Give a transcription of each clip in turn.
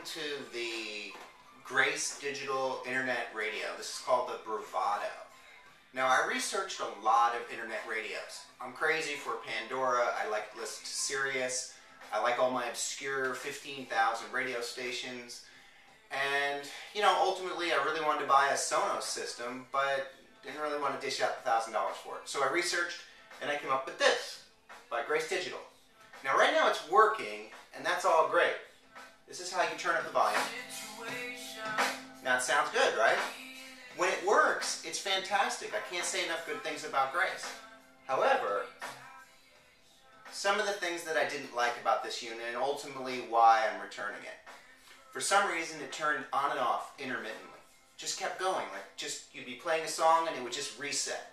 to the Grace Digital Internet Radio. This is called the Bravado. Now, I researched a lot of internet radios. I'm crazy for Pandora. I like to listen to Sirius. I like all my obscure 15,000 radio stations. And, you know, ultimately I really wanted to buy a Sonos system, but didn't really want to dish out the $1,000 for it. So I researched and I came up with this by Grace Digital. Now, right now it's working, and that's all great. This is how you turn up the volume. Now it sounds good, right? When it works, it's fantastic. I can't say enough good things about Grace. However, some of the things that I didn't like about this unit, and ultimately why I'm returning it. For some reason, it turned on and off intermittently. Just kept going. You'd be playing a song and it would just reset.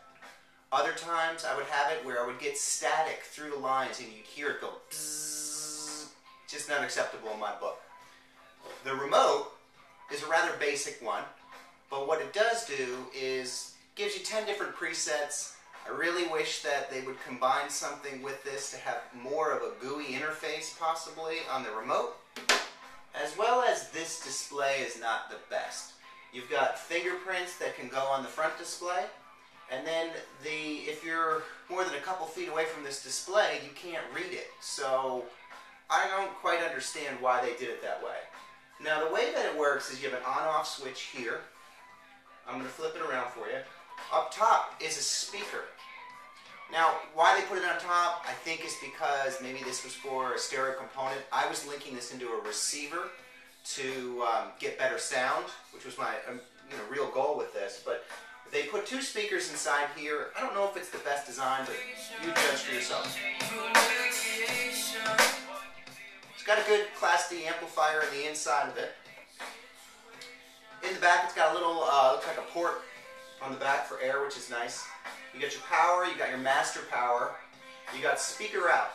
Other times, I would have it where I would get static through the lines and you'd hear it go bzzz. Just not acceptable in my book. The remote is a rather basic one, but what it does do is gives you 10 different presets. I really wish that they would combine something with this to have more of a GUI interface possibly on the remote, as well as this display is not the best. You've got fingerprints that can go on the front display, and then if you're more than a couple feet away from this display, you can't read it. So I don't quite understand why they did it that way. Now, the way that it works is you have an on-off switch here. I'm going to flip it around for you. Up top is a speaker. Now, why they put it on top, I think is because maybe this was for a stereo component. I was linking this into a receiver to get better sound, which was my real goal with this. But they put two speakers inside here. I don't know if it's the best design, but you judge for yourself. It's got a good Class D amplifier in the inside of it. In the back, it's got a little, looks like a port on the back for air, which is nice. You got your power, you got your master power, you got speaker out,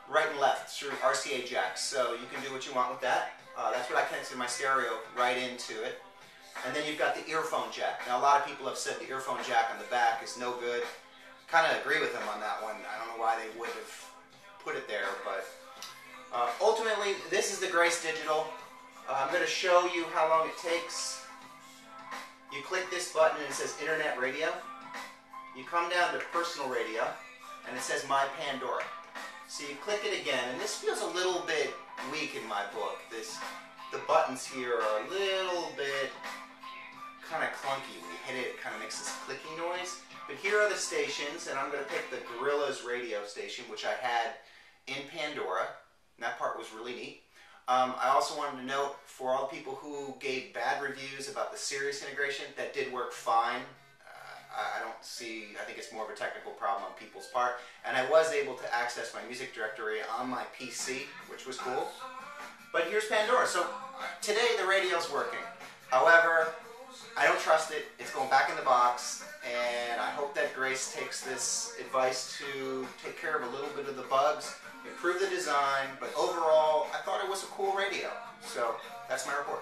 right and left through RCA jacks, so you can do what you want with that. That's what I connected my stereo right into it. And then you've got the earphone jack. Now, a lot of people have said the earphone jack on the back is no good. Kind of agree with them on that one. I don't know why they would have put it there, but ultimately, this is the Grace Digital. I'm going to show you how long it takes. You click this button and it says Internet Radio. You come down to Personal Radio and it says My Pandora. So you click it again, and this feels a little bit weak in my book. The buttons here are a little bit kind of clunky. When you hit it, it kind of makes this clicking noise. But here are the stations, and I'm going to pick the Gorilla's radio station, which I had in Pandora. And that part was really neat. I also wanted to note, for all the people who gave bad reviews about the Sirius integration, that did work fine. I think it's more of a technical problem on people's part. And I was able to access my music directory on my PC, which was cool. But here's Pandora. So today the radio's working. However, I don't trust it. It's going back in the box. And I hope that Grace takes this advice to take care of a little bit of the bugs, improve the design, but overall, I thought it was a cool radio. So that's my report.